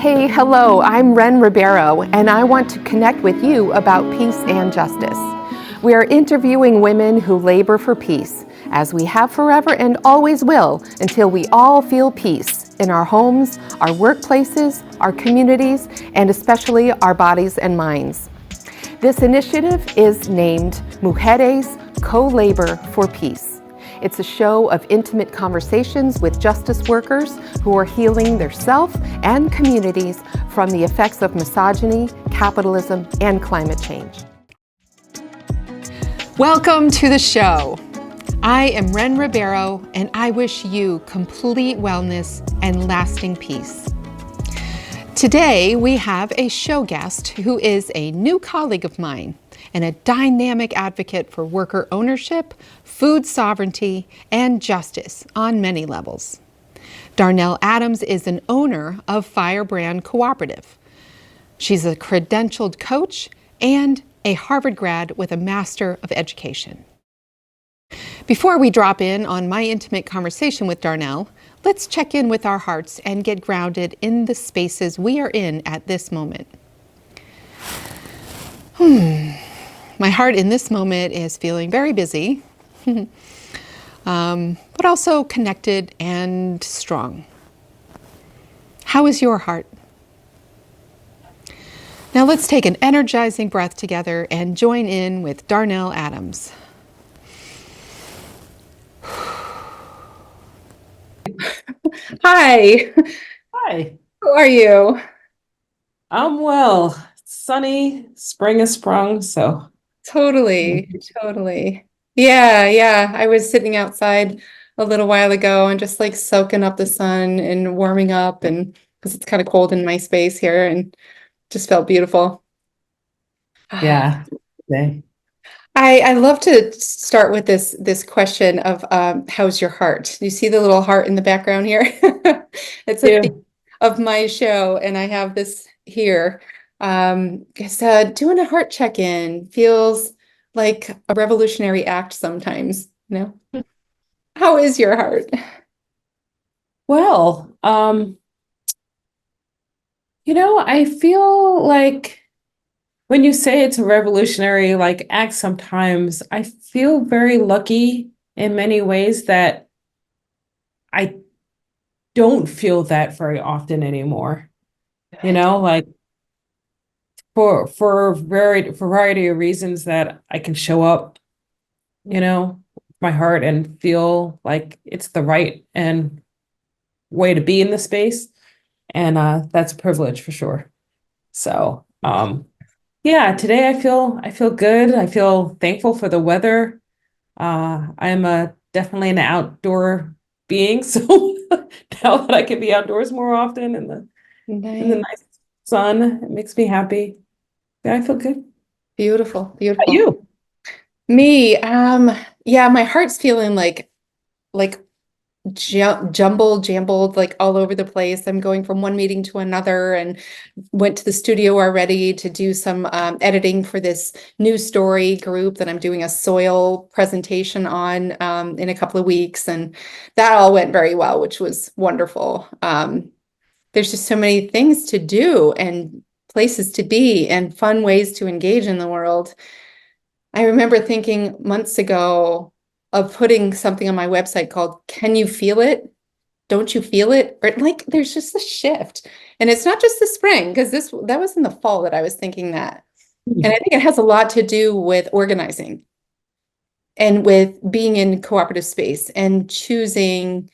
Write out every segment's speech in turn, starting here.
Hey, hello, I'm Wren Ribeiro, and I want to connect with you about peace and justice. We are interviewing women who labor for peace, as we have forever and always will, until we all feel peace in our homes, our workplaces, our communities, and especially our bodies and minds. This initiative is named Mujeres Co-Labor for Peace. It's a show of intimate conversations with justice workers who are healing their self and communities from the effects of misogyny, capitalism, and climate change. Welcome to the show. I am Wren Ribeiro, and I wish you complete wellness and lasting peace. Today, we have a show guest who is a new colleague of mine and a dynamic advocate for worker ownership, food sovereignty, and justice on many levels. Darnell Adams is an owner of Firebrand Cooperative. She's a credentialed coach and a Harvard grad with a Master of Education. Before we drop in on my intimate conversation with Darnell, let's check in with our hearts and get grounded in the spaces we are in at this moment. My heart in this moment is feeling very busy, but also connected and strong. How is your heart? Now let's take an energizing breath together and join in with Darnell Adams. Hi. Hi, How are you? I'm well. It's sunny, spring has sprung, so Totally. Yeah. I was sitting outside a little while ago and just like soaking up the sun and warming up, and because it's kind of cold in my space here, and just felt beautiful. yeah. Okay. I love to start with this question of how's your heart? You see the little heart in the background here? It's a Yeah. theme of my show, and I have this here. Doing a heart check-in feels like a revolutionary act sometimes, you know? How is your heart? Well, I feel like when you say it's a revolutionary act sometimes, I feel very lucky in many ways that I don't feel that very often anymore. Like for variety of reasons that I can show up, my heart and feel like it's the right and way to be in the space. And that's a privilege for sure. So yeah, today I feel good. I feel thankful for the weather. I'm definitely an outdoor being, so now that I can be outdoors more often in the Nice. nice sun, it makes me happy. Yeah, I feel good. Beautiful, How about beautiful. you? Me, yeah, my heart's feeling like jambled like all over the place. I'm going from one meeting to another, and went to the studio already to do some editing for this news story group that I'm doing a soil presentation on in a couple of weeks, and that all went very well, which was wonderful. There's just so many things to do and places to be and fun ways to engage in the world. I remember thinking months ago of putting something on my website called "Can You Feel It? Don't you feel it?" Or like there's just a shift. And it's not just the spring, because that was in the fall that I was thinking that. And I think it has a lot to do with organizing and with being in cooperative space and choosing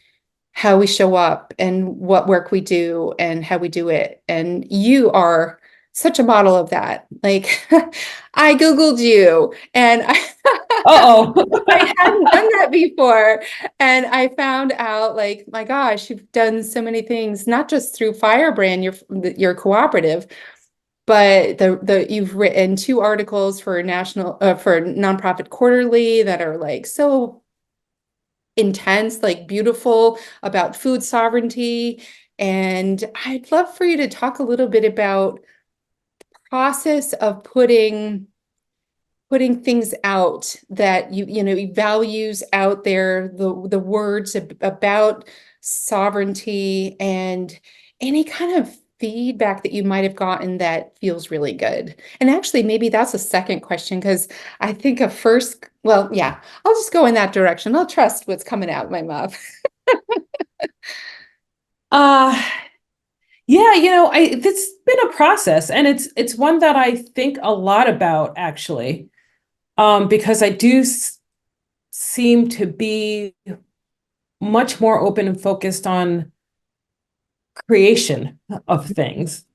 how we show up and what work we do and how we do it. And you are such a model of that. Like I Googled you, and Uh-oh. I hadn't done that before. And I found out, like, my gosh, you've done so many things, not just through Firebrand, your cooperative, but you've written 2 articles for for Nonprofit Quarterly that are like so intense, like beautiful, about food sovereignty. And I'd love for you to talk a little bit about the process of putting things out, that values out there, the words about sovereignty, and any kind of feedback that you might have gotten that feels really good? And actually, maybe that's a second question, because I think a first, well, yeah, I'll just go in that direction. I'll trust what's coming out of my mouth. Uh, yeah, it's been a process, and it's one that I think a lot about, actually, because I do seem to be much more open and focused on creation of things.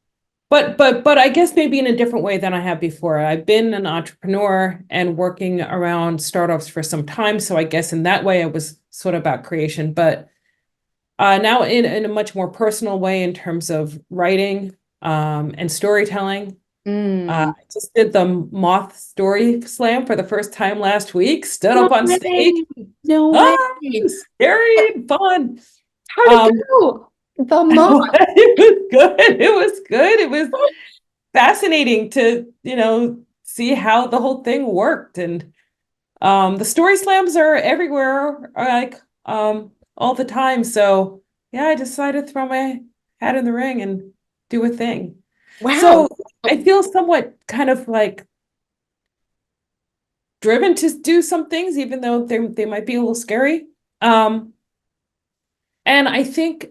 But I guess maybe in a different way than I have before. I've been an entrepreneur and working around startups for some time, so I guess in that way it was sort of about creation. But now in a much more personal way in terms of writing and storytelling. Mm. I just did the Moth Story Slam for the first time last week, stood No up on stage. way. No Ah, way. scary and fun. How'd it Um, go? The mom. it was good. It was good. It was fascinating to, see how the whole thing worked. And the story slams are everywhere, like all the time. So yeah, I decided to throw my hat in the ring and do a thing. Wow. So I feel somewhat kind of like driven to do some things, even though they might be a little scary. Um, and I think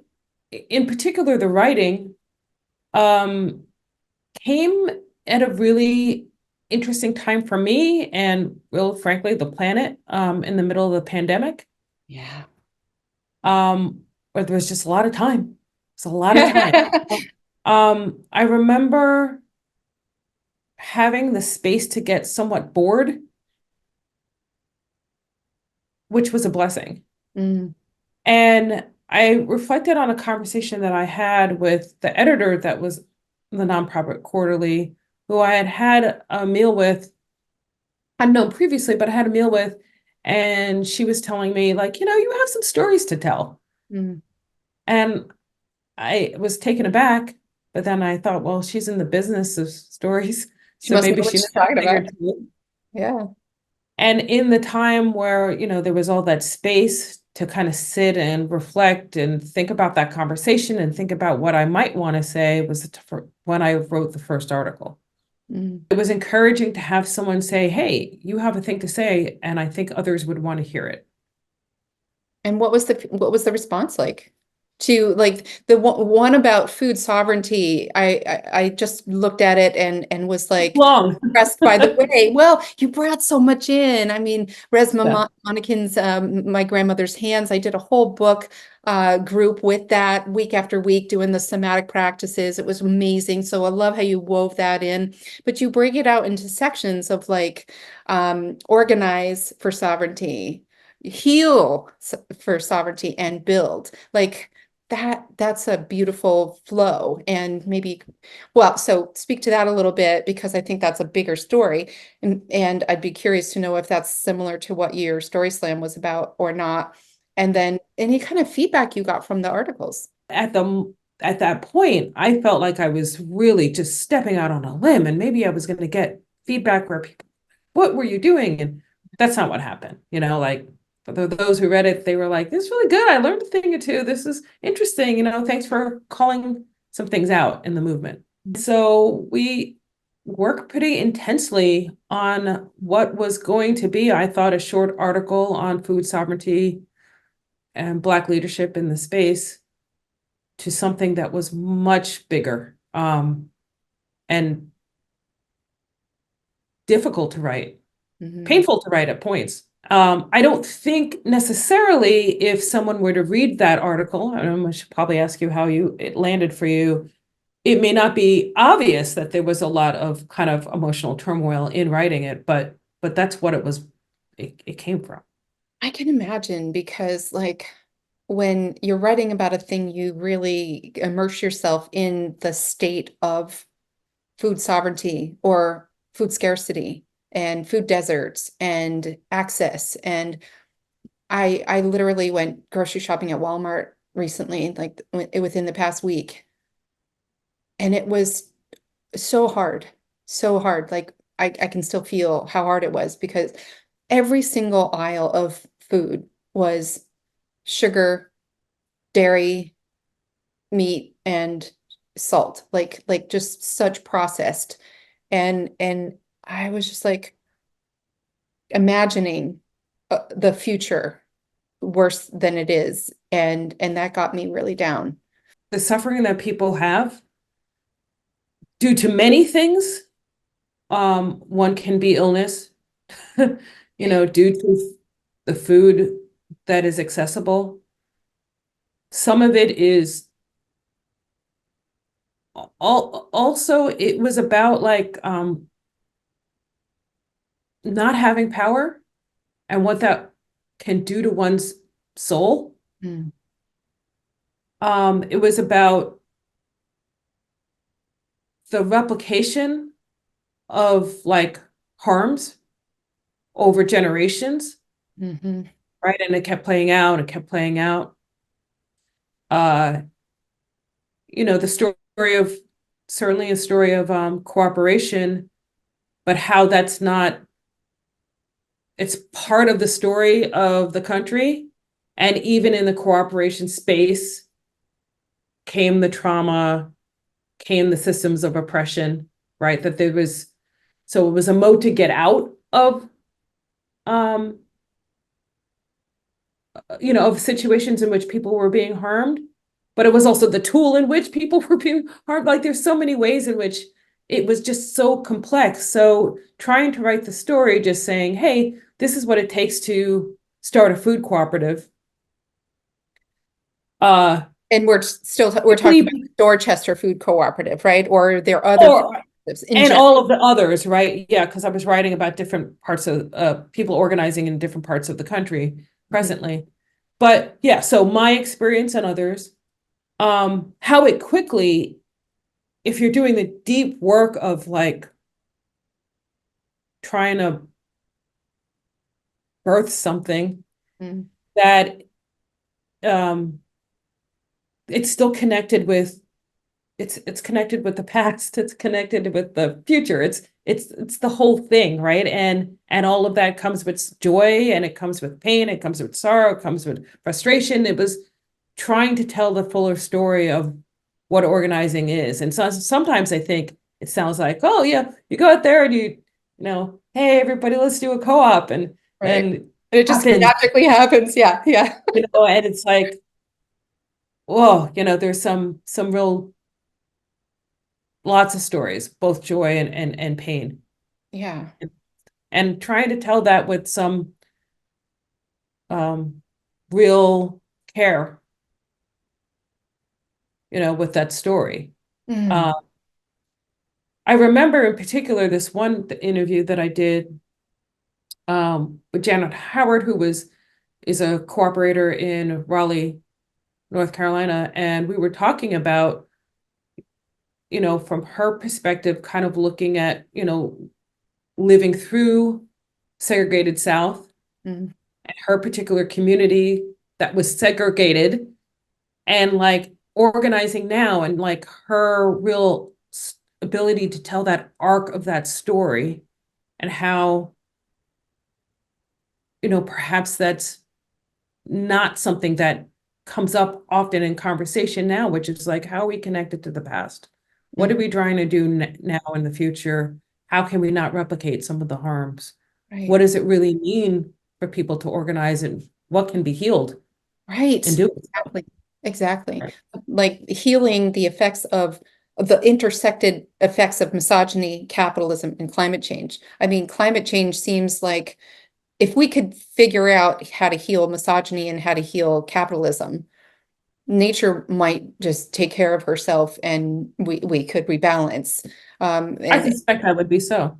in particular the writing um came at a really interesting time for me and, real frankly, the planet, in the middle of the pandemic, Yeah. where there was just a lot of time. It's a lot of time. I remember having the space to get somewhat bored, which was a blessing. Mm. And I reflected on a conversation that I had with the editor that was the Nonprofit Quarterly, who I had had a meal with, I'd known previously, but I had a meal with, and she was telling me, like, you have some stories to tell. Mm. And I was taken aback, but then I thought, well, she's in the business of stories, She so must know maybe what she she's knows a talking thing or about. two. Yeah. And in the time where, there was all that space to kind of sit and reflect and think about that conversation and think about what I might want to say, was when I wrote the first article. Mm. It was encouraging to have someone say, hey, you have a thing to say, and I think others would want to hear it. And what was the response like? To like the one about food sovereignty, I just looked at it and was like Long. impressed by the way. Well, you brought so much in. I mean, Yeah. Resma Monakin's My Grandmother's Hands. I did a whole book group with that week after week doing the somatic practices. It was amazing. So I love how you wove that in, but you break it out into sections of like organize for sovereignty, heal for sovereignty, and build. Like that's a beautiful flow. And maybe, well, so speak to that a little bit, because I think that's a bigger story. And I'd be curious to know if that's similar to what your story slam was about or not. And then any kind of feedback you got from the articles. At that point, I felt like I was really just stepping out on a limb, and maybe I was going to get feedback where people, what were you doing? And that's not what happened. Like, for those who read it, they were like, this is really good. I learned a thing or two. This is interesting. Thanks for calling some things out in the movement. So we worked pretty intensely on what was going to be, I thought, a short article on food sovereignty and Black leadership in the space, to something that was much bigger, and difficult to write, Mhm. painful to write at points. I don't think necessarily, if someone were to read that article, I should probably ask you how it landed for you. It may not be obvious that there was a lot of kind of emotional turmoil in writing it, but that's what it was. It came from. I can imagine, because like when you're writing about a thing, you really immerse yourself in the state of food sovereignty or food scarcity and food deserts and access. And I literally went grocery shopping at Walmart recently, like within the past week. And it was so hard, so hard. Like I can still feel how hard it was, because every single aisle of food was sugar, dairy, meat, and salt, like just such processed. And I was just like imagining the future worse than it is. And that got me really down. The suffering that people have due to many things. One can be illness, due to the food that is accessible. Some of it is also it was about like not having power and what that can do to one's soul. Mm. It was about the replication of like harms over generations, Mm-hmm. right? And it kept playing out and kept playing out. Uh, the story of certainly a story of cooperation, but how that's not, it's part of the story of the country. And even in the cooperation space came the trauma, came the systems of oppression, right? That there was, so it was a mode to get out of, um, of situations in which people were being harmed, but it was also the tool in which people were being harmed. Like there's so many ways in which it was just so complex. So trying to write the story, just saying, hey, this is what it takes to start a food cooperative. And we're talking about Dorchester Food Cooperative, right? Or there are other Or cooperatives in and general. all of the others, right? Yeah, because I was writing about different parts of people organizing in different parts of the country presently. But yeah, so my experience and others, how it quickly, if you're doing the deep work of like trying to birth something Mm. that it's still connected with it's connected with the past, it's connected with the future, it's the whole thing, right? And all of that comes with joy, and it comes with pain, it comes with sorrow, it comes with frustration. It was trying to tell the fuller story of what organizing is. And so sometimes I think it sounds like, oh yeah, you go out there and hey everybody, let's do a co-op, and Right. and And it just happens, magically happens. Yeah. Yeah. and it's like, whoa, there's some real lots of stories, both joy and pain, Yeah. and trying to tell that with some um, real care, with that story. Mm. Uh, I remember in particular this one interview that I did with Janet Howard, who is a cooperator in Raleigh, North Carolina, and we were talking about, from her perspective, kind of looking at, living through segregated South, Mm. and her particular community that was segregated, and like organizing now, and like her real ability to tell that arc of that story, and how, perhaps that's not something that comes up often in conversation now, which is like, how are we connected to the past? What are Mm. we trying to do now in the future? How can we not replicate some of the harms? Right. What does it really mean for people to organize, and what can be healed Right. in doing so? Exactly. Exactly. Right. Like healing the effects of the intersected effects of misogyny, capitalism, and climate change. I mean, climate change seems like if we could figure out how to heal misogyny and how to heal capitalism, nature might just take care of herself and we could rebalance. I And suspect that would be so.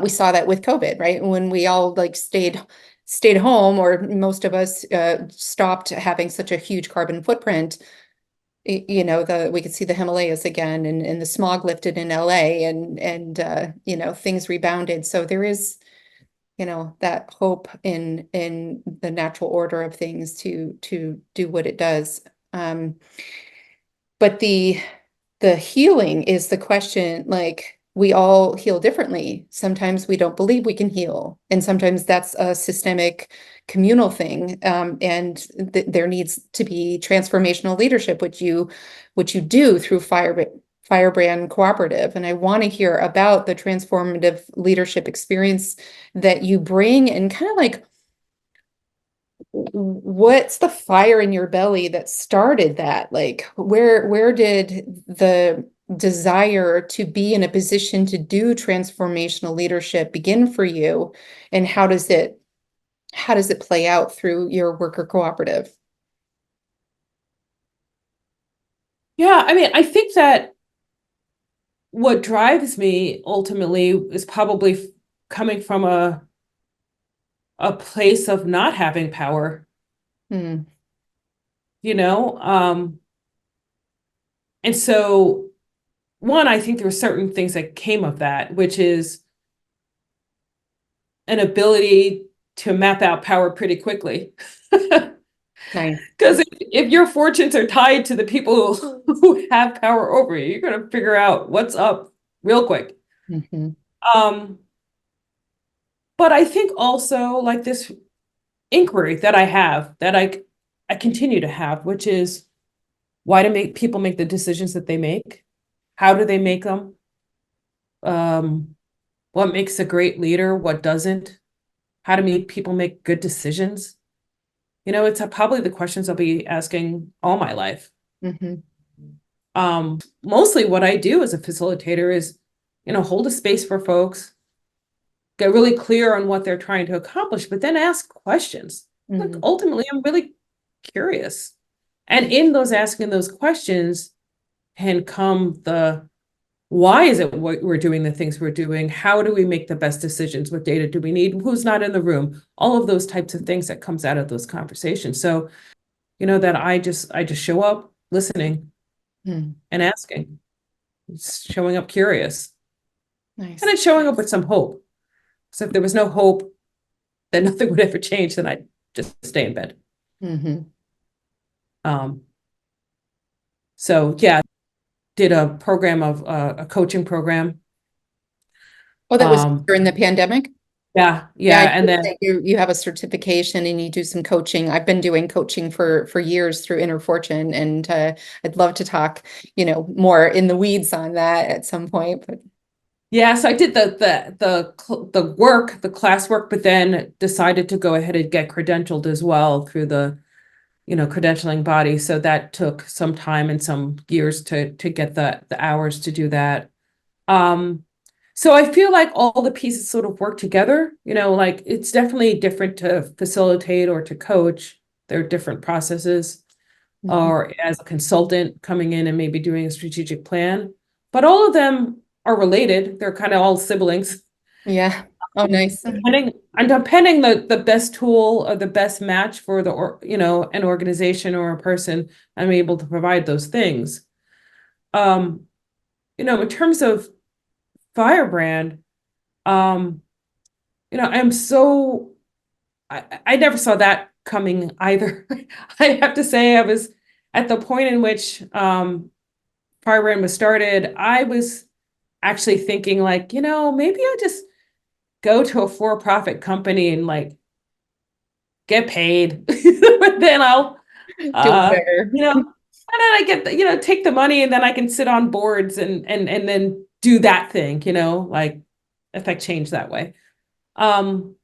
we saw that with COVID, right? When we all like stayed home, or most of us stopped having such a huge carbon footprint. We could see the Himalayas again, and the smog lifted in LA, and things rebounded. So there is, that hope in the natural order of things to do what it does. But the healing is the question, like we all heal differently. Sometimes we don't believe we can heal, and sometimes that's a systemic communal thing. And there needs to be transformational leadership, which you do through Firebrand Cooperative. And I want to hear about the transformative leadership experience that you bring, and kind of like, what's the fire in your belly that started that? Like, where did the desire to be in a position to do transformational leadership begin for you? And how does it play out through your worker cooperative? Yeah, I mean, I think that what drives me ultimately is probably coming from a place of not having power, Hmm. you know? And so one, I think there were certain things that came of that, which is an ability to map out power pretty quickly. Nice. Because if your fortunes are tied to the people who have power over you, you're going to figure out what's up real quick. Mhm. Um, but I think also like this inquiry that I have, that I continue to have, which is why do people make the decisions that they make? How do they make them? Um, what makes a great leader? What doesn't? How to make people make good decisions? It's probably the questions I'll be asking all my life. Mhm. Mostly what I do as a facilitator is, hold a space for folks, get really clear on what they're trying to accomplish, but then ask questions. Like Mhm. ultimately, I'm really curious. And in those asking those questions can come the why is it what we're doing the things we're doing? How do we make the best decisions? What data do we need? Who's not in the room? All of those types of things that comes out of those conversations. So, that I just show up listening Hmm. and asking, showing up curious, and Nice. then showing up with some hope. So if there was no hope, then nothing would ever change, then I'd just stay in bed. Mhm. Um, so yeah, did a program of a coaching program. Oh, that was Um, during the pandemic? yeah, Yeah, I yeah, and think then that you have a certification and you do some coaching. I've been doing coaching for years through Inner Fortune, and I'd love to talk, more in the weeds on that at some point. But yeah, so I did the work, the class work, but then decided to go ahead and get credentialed as well through the credentialing body. So that took some time and some years to get the hours to do that. Um, so I feel like all the pieces sort of work together, like it's definitely different to facilitate or to coach. They're different processes, Mhm. or as a consultant coming in and maybe doing a strategic plan, but all of them are related. They're kind of all siblings. Yeah. Oh, nice. Depending the best tool or the best match for an organization or a person, I'm able to provide those things. Um, in terms of Firebrand, um, I'm so I never saw that coming either. I have to say I was at the point in which Firebrand was started, I was actually thinking like, maybe I just go to a for-profit company and like get paid. But then I'll Do it better. and then I get take the money and then I can sit on boards and then do that thing, like affect change that way. Um,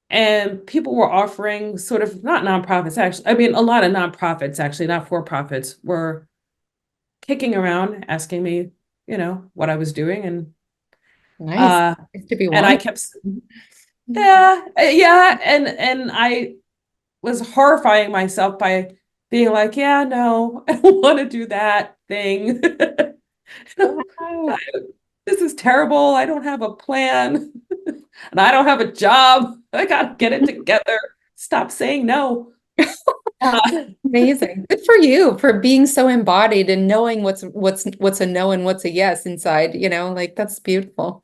and people were offering sort of not nonprofits, actually. I mean, a lot of nonprofits, actually, not for profits, were kicking around asking me, what I was doing. Nice. Uh, Nice to be and I wanted. kept, yeah, yeah. And I was horrifying myself by being like, yeah, no, I don't want to do that thing. Wow. This is terrible. I don't have a plan and I don't have a job. I gotta get it together. Stop saying no. Amazing. Good for you for being so embodied and knowing what's a no and what's a yes inside, like that's beautiful.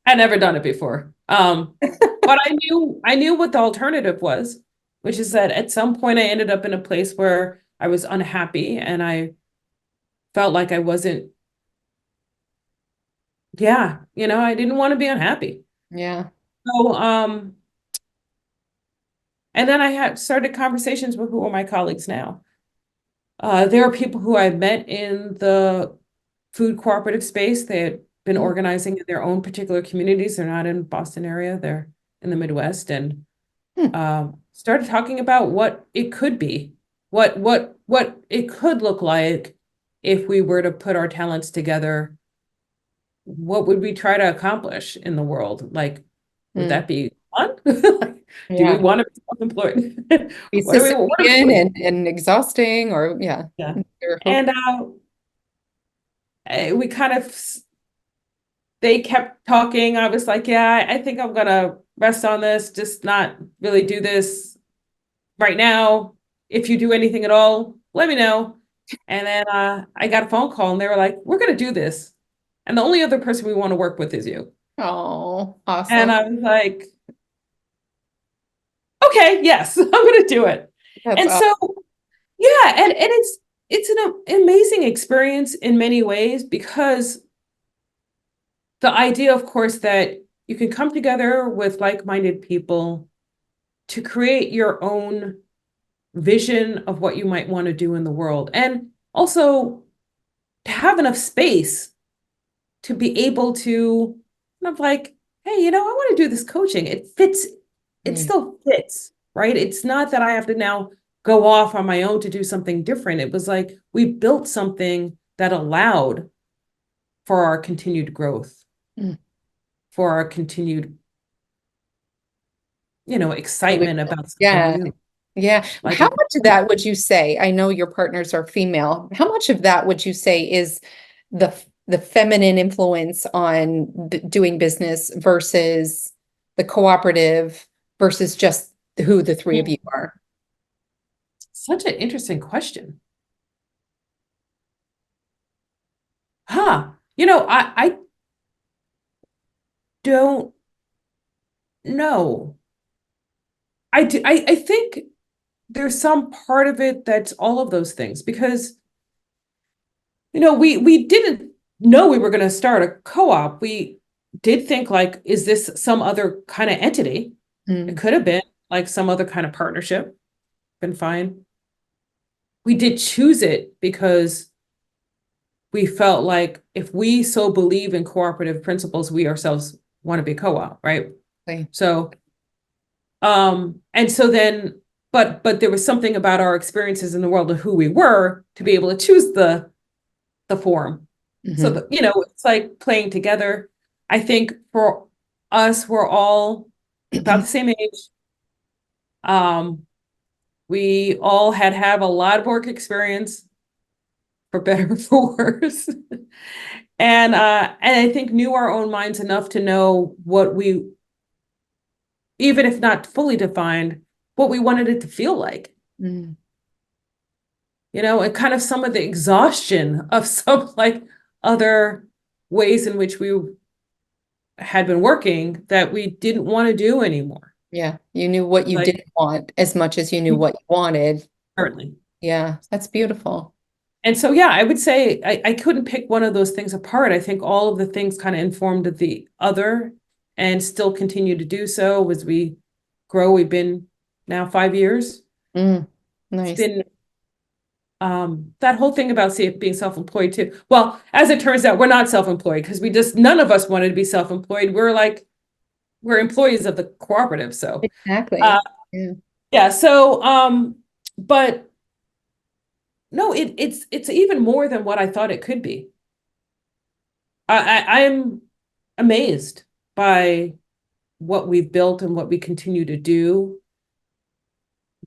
I'd never done it before. But I knew what the alternative was, which is that at some point I ended up in a place where I was unhappy and I felt like I wasn't yeah, I didn't want to be unhappy. Yeah. So, and then I had started conversations with who are my colleagues now. There are people who I've met in the food cooperative space. They had been Mm, organizing in their own particular communities. They're not in Boston area, they're in the Midwest, and mm, started talking about what it could be, what it could look like if we were to put our talents together. What would we try to accomplish in the world? Like, would mm. that be fun? Like, do we Yeah. want to be self-employed? Be What are we Sisyphean doing? and exhausting, or yeah. Yeah. Your hope. And we kind of, they kept talking. I was like, yeah, I think I'm gonna rest on this, just not really do this right now. If you do anything at all, let me know. And then I got a phone call and they were like, we're gonna do this. And the only other person we want to work with is you. Oh, And awesome. I was like, okay, yes, I'm gonna do it. That's And awesome. so yeah, and it's an amazing experience in many ways, because the idea, of course, that you can come together with like-minded people to create your own vision of what you might want to do in the world. And also to have enough space to be able to kind of like, hey, I want to do this coaching. It fits, it Mm, still fits, right? It's not that I have to now go off on my own to do something different. It was like we built something that allowed for our continued growth, mm. for our continued, excitement Evolution. about something Yeah. new. Yeah. Like, How much of that would you say? I know your partners are female. How much of that would you say is the feminine influence on doing business versus the cooperative versus just who the three of you are? such an interesting question. Huh. I don't know. I think there's some part of it that's all of those things, because we didn't know we were going to start a co-op. We did think, like, is this some other kind of entity? It Mm, could have been like some other kind of partnership. Been fine. We did choose it because we felt like if we so believe in cooperative principles, we ourselves want to be co-op, right? okay. So and so then, but there was something about our experiences in the world of who we were to be able to choose the form. So Mhm. it's like playing together. I think for us, we're all about the same age. Um, we all had have a lot of work experience, for better or for worse. And I think knew our own minds enough to know what we, even if not fully defined, what we wanted it to feel like. Mm, And kind of some of the exhaustion of some like other ways in which we had been working that we didn't want to do anymore. yeah, you knew what you Like, didn't want as much as you knew what you wanted. currently. Yeah, that's beautiful. And so, yeah, I would say I couldn't pick one of those things apart. I think all of the things kind of informed the other, and still continue to do so as we grow. We've been now 5 years. Mm, It's nice. been that whole thing about being self-employed too. Well, as it turns out, we're not self-employed, because none of us wanted to be self-employed. We're employees of the cooperative. So Exactly. uh Yeah. yeah, so but no, it's even more than what I thought it could be. I'm amazed by what we've built and what we continue to do,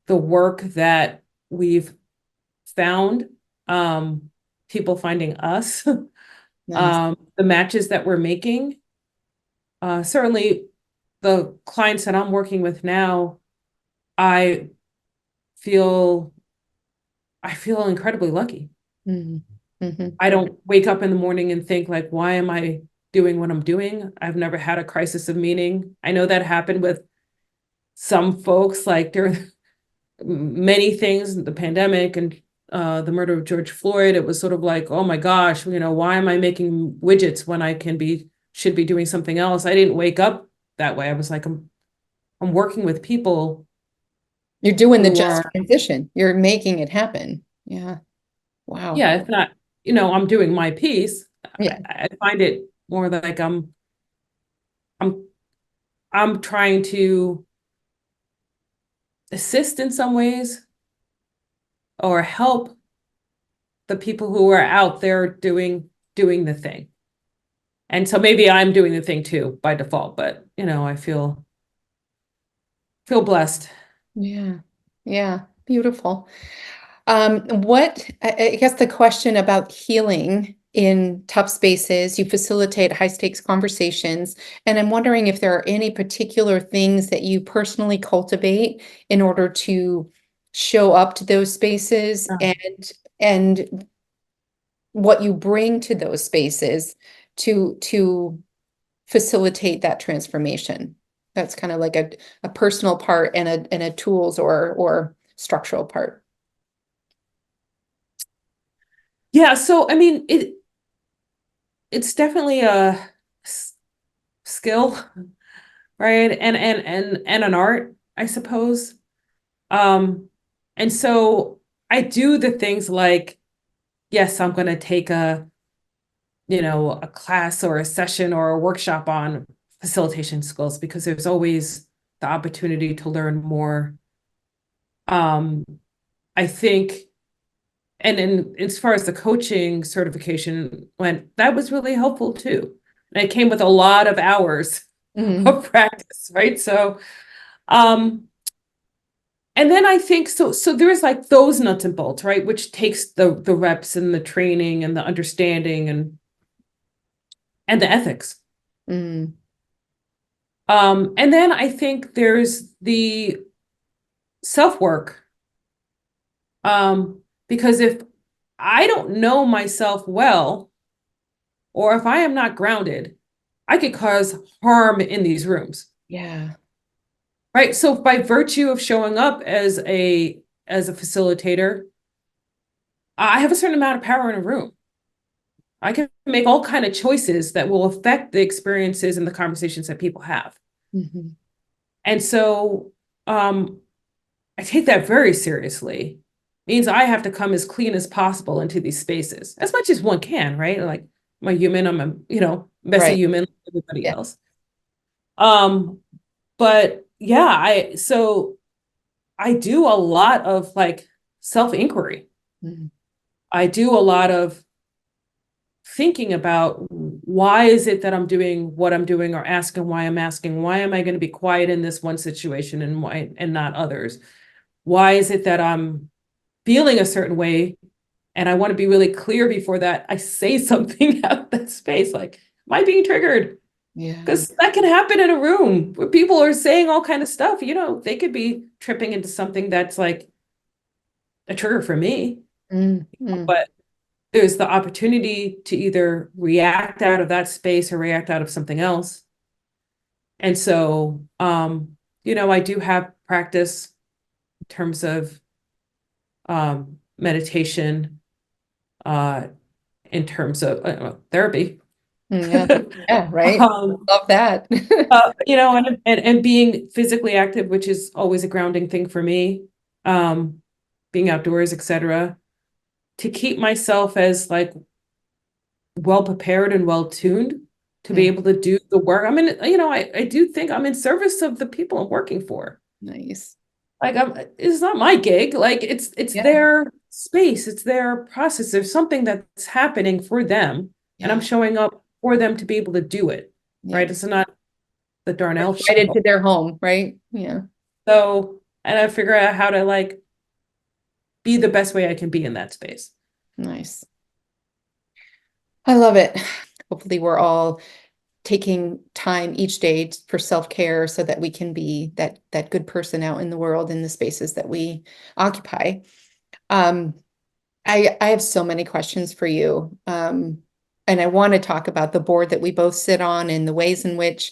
the work that we've found, people finding us, Nice. the matches that we're making. Certainly the clients that I'm working with now, I feel I feel incredibly lucky. Mm, hmm. I don't wake up in the morning and think like, why am I doing what I'm doing? I've never had a crisis of meaning. I know that happened with some folks, like there are many things, the pandemic and the murder of George Floyd. It was sort of like, oh my gosh, why am I making widgets when I can be should be doing something else. I didn't wake up that way. I was like, I'm working with people You're doing the who just are, transition. You're making it happen. Yeah. Wow. yeah, if not, I'm doing my piece. Yeah. I find it more like I'm I'm trying to assist in some ways or help the people who are out there doing the thing. And so maybe I'm doing the thing too by default, but I feel blessed. Yeah. Yeah. Beautiful. I guess the question about healing in tough spaces, you facilitate high stakes conversations, and I'm wondering if there are any particular things that you personally cultivate in order to show up to those spaces and what you bring to those spaces to facilitate that transformation. That's kind of like a personal part and a tools or structural part. Yeah, so I mean it's definitely a skill, right? And an art, I suppose. Um, and so I do the things like, yes, I'm going to take a class or a session or a workshop on facilitation skills because there's always the opportunity to learn more. Um, I think, and as far as the coaching certification went, that was really helpful too. And it came with a lot of hours Mhm. of practice, right? So, um, and then I think so there's like those nuts and bolts, right? Which takes the reps and the training and the understanding and the ethics. Mm. And then I think there's the self-work. Because if I don't know myself well, or if I am not grounded, I could cause harm in these rooms. Yeah. Right. So by virtue of showing up as a facilitator, I have a certain amount of power in a room. I can make all kind of choices that will affect the experiences and the conversations that people have. Mhm. And so I take that very seriously. Means I have to come as clean as possible into these spaces, as much as one can, right? Like I'm a human, I'm a, messy Right. human like everybody Yeah. else. Um, but yeah, I do a lot of like self-inquiry. Mhm. I do a lot of thinking about why is it that I'm doing what I'm doing or asking why I'm asking, why am I going to be quiet in this one situation and why and not others? Why is it that I'm feeling a certain way and I want to be really clear before that I say something out of that space like am I being triggered? Yeah. Because that can happen in a room where people are saying all kind of stuff. They could be tripping into something that's like a trigger for me, Mm. Mm. but there's the opportunity to either react out of that space or react out of something else. And so, I do have practice in terms of meditation, uh, in terms of therapy. Yeah. Yeah. Right. um, Love that. and being physically active, which is always a grounding thing for me, being outdoors, etc., to keep myself as like well prepared and well tuned to be Mm. able to do the work. I mean, I do think I'm in service of the people I'm working for. Nice. Like it's not my gig. Like it's Yeah. their space, it's their process. There's something that's happening for them, and I'm Yeah. showing up for them to be able to do it. Yeah. Right? It's not the Darnell Right show. into their home, right? Yeah. So, and I figure out how to like be the best way I can be in that space. Nice. I love it. Hopefully we're all taking time each day for self-care so that we can be that good person out in the world in the spaces that we occupy. Um, I have so many questions for you. And I want to talk about the board that we both sit on and the ways in which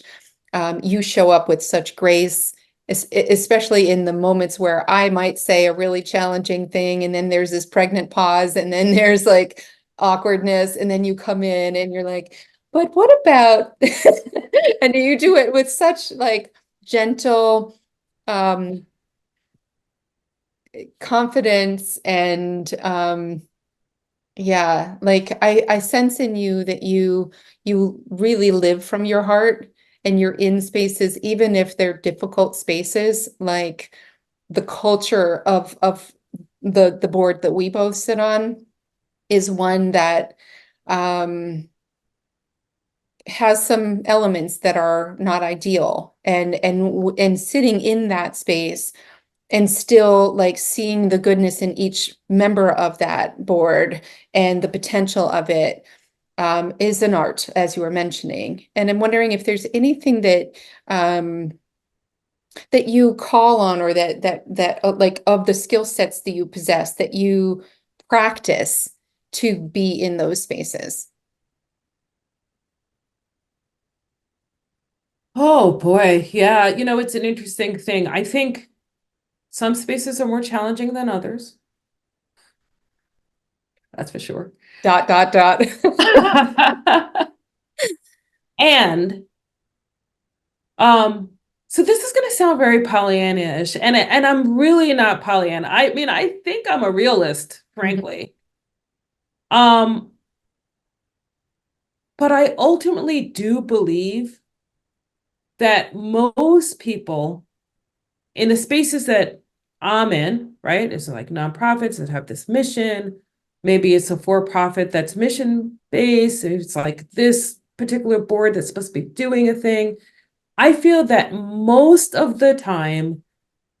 you show up with such grace, especially in the moments where I might say a really challenging thing, and then there's this pregnant pause, and then there's like awkwardness, and then you come in and you're like, But what about, and you do it with such like gentle, um, confidence and, yeah, like I sense in you that you really live from your heart and you're in spaces, even if they're difficult spaces, like the culture of the board that we both sit on is one that has some elements that are not ideal, and sitting in that space and still like seeing the goodness in each member of that board and the potential of it, is an art, as you were mentioning. And I'm wondering if there's anything that you call on, or that like of the skill sets that you possess, that you practice to be in those spaces. Oh boy, yeah, it's an interesting thing. I think some spaces are more challenging than others. That's for sure. Dot, dot, dot. And um, so this is going to sound very Pollyanna-ish, and I'm really not Pollyanna. I mean, I think I'm a realist, frankly. Um, but I ultimately do believe that most people in the spaces that I'm in, right? It's like nonprofits that have this mission. Maybe it's a for-profit that's mission based. It's like this particular board that's supposed to be doing a thing. I feel that most of the time,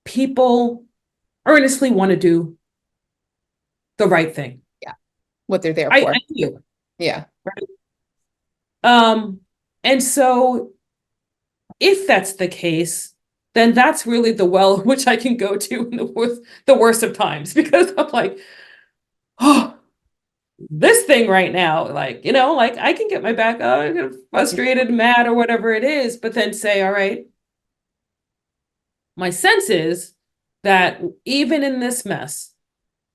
people earnestly want to do the right thing. Yeah, what they're there I for. do. Yeah. Right? And so if that's the case, then that's really the well which I can go to in the worst of times, because I'm like, oh, this thing right now, like, like I can get my back up, I get frustrated, mad, or whatever it is, but then say, all right, my sense is that even in this mess,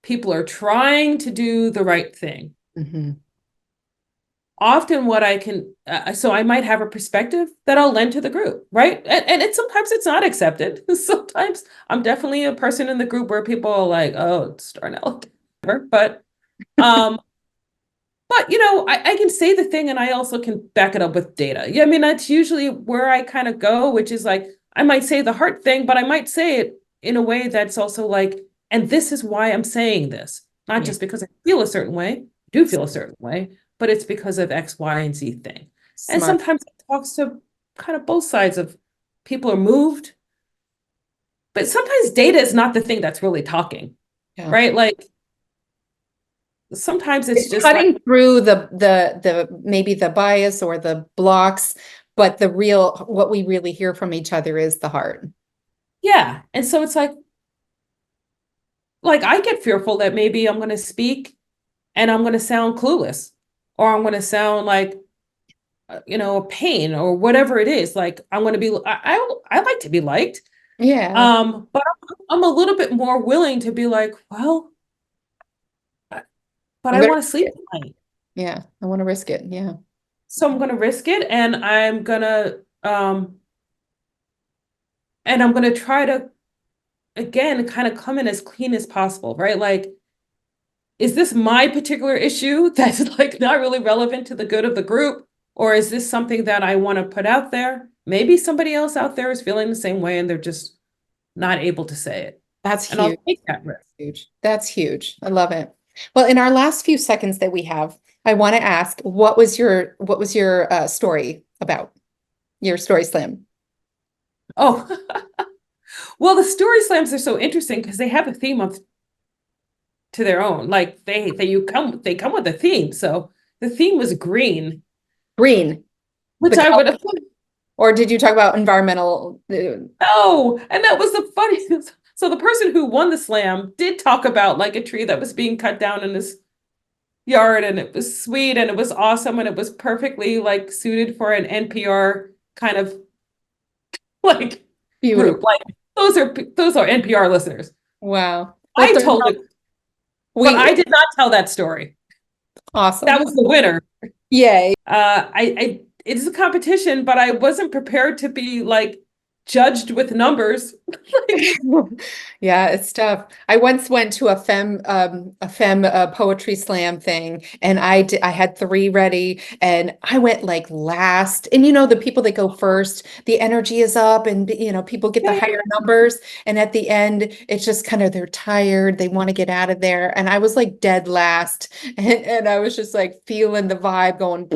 people are trying to do the right thing. Mm-hmm. Often what I can, so I might have a perspective that I'll lend to the group, right? And sometimes it's not accepted. Sometimes I'm definitely a person in the group where people are like, oh, it's Darnell, whatever. Um, but I can say the thing and I also can back it up with data. Yeah, I mean, that's usually where I kind of go, which is like, I might say the heart thing, but I might say it in a way that's also like, and this is why I'm saying this, not Yeah. just because I feel a certain way, do feel a certain way, but it's because of X, Y, and Z thing. And Smart. sometimes it talks to kind of both sides of people are moved, but sometimes data is not the thing that's really talking, Yeah. right? Like sometimes it's It's just like, cutting through the maybe the bias or the blocks, but the real, what we really hear from each other is the heart. yeah. And so it's like I get fearful that maybe I'm going to speak and I'm going to sound clueless, or I'm going to sound like, a pain or whatever it is. Like I'm going to be, I like to be liked. Yeah. But I'm a little bit more willing to be like, well, but I'm I gonna want to risk sleep it. tonight. Yeah. I want to risk it. Yeah. So I'm going to risk it, and I'm going to try to, again, kind of come in as clean as possible, right? Like, is this my particular issue that's like not really relevant to the good of the group? Or is this something that I want to put out there? Maybe somebody else out there is feeling the same way and they're just not able to say it. That's And I'll huge. take that risk. Huge. That's huge. I love it. Well, in our last few seconds that we have, I want to ask, what was your story about? Your story slam. Oh, well, the story slams are so interesting because they have a theme of to their own. Like they come with a theme. So the theme was green, Green, which the I color, would have or did you talk about environmental? no, and that was the funny. So the person who won the slam did talk about like a tree that was being cut down in this yard, and it was sweet and it was awesome and it was perfectly like suited for an NPR kind of like group. Beautiful. Like those are NPR listeners. Wow. Well, I Darnell, told it, but we I did not tell that story. awesome. That was the winner. Yay. I it's a competition, but I wasn't prepared to be like judged with numbers. Yeah, it's tough. I once went to a femme poetry slam thing, and I had three ready, and I went like last. And you know, the people that go first, the energy is up, and you know, people get the higher numbers, and at the end, it's just kind of they're tired, they want to get out of there, and I was like dead last, and I was just like feeling the vibe going.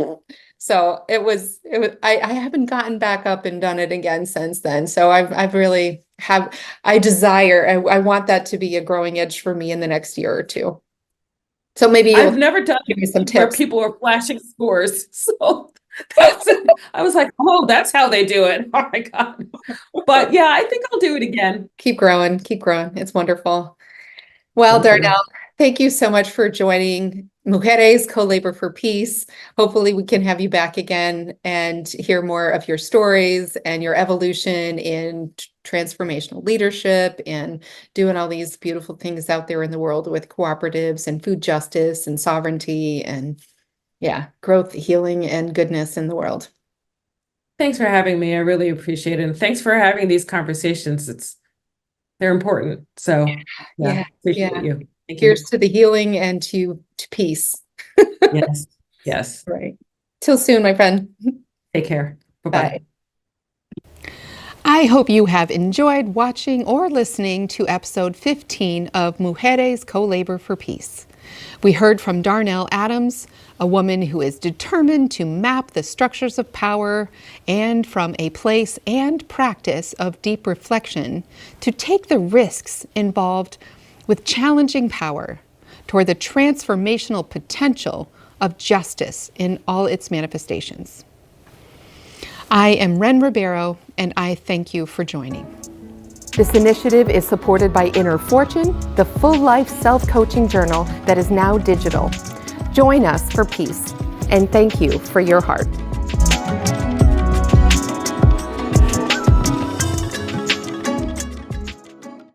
So I haven't gotten back up and done it again since then. So I've really have, I want that to be a growing edge for me in the next year or two. So maybe I've you'll never done give me some where tips. people are flashing scores. So that's I was like, oh, that's how they do it. Oh my God. But yeah, I think I'll do it again. Keep growing, keep growing. It's wonderful. Well, Thank you. Darnell, thank you so much for joining Mujeres Co-Labor for Peace. Hopefully we can have you back again and hear more of your stories and your evolution in transformational leadership and doing all these beautiful things out there in the world with cooperatives and food justice and sovereignty and yeah, growth, healing, and goodness in the world. Thanks for having me. I really appreciate it. And thanks for having these conversations. They're important. So yeah, Yeah, appreciate yeah. you. Thank you. Here's to the healing and to peace. Yes. Yes. Right. Till soon, my friend. Take care. Bye-bye. Bye. I hope you have enjoyed watching or listening to episode 15 of Mujeres Co-Labor for Peace. We heard from Darnell Adams, a woman who is determined to map the structures of power and from a place and practice of deep reflection to take the risks involved with challenging power toward the transformational potential of justice in all its manifestations. I am Wren Ribeiro, and I thank you for joining. This initiative is supported by Inner Fortune, the full-life self-coaching journal that is now digital. Join us for peace, and thank you for your heart.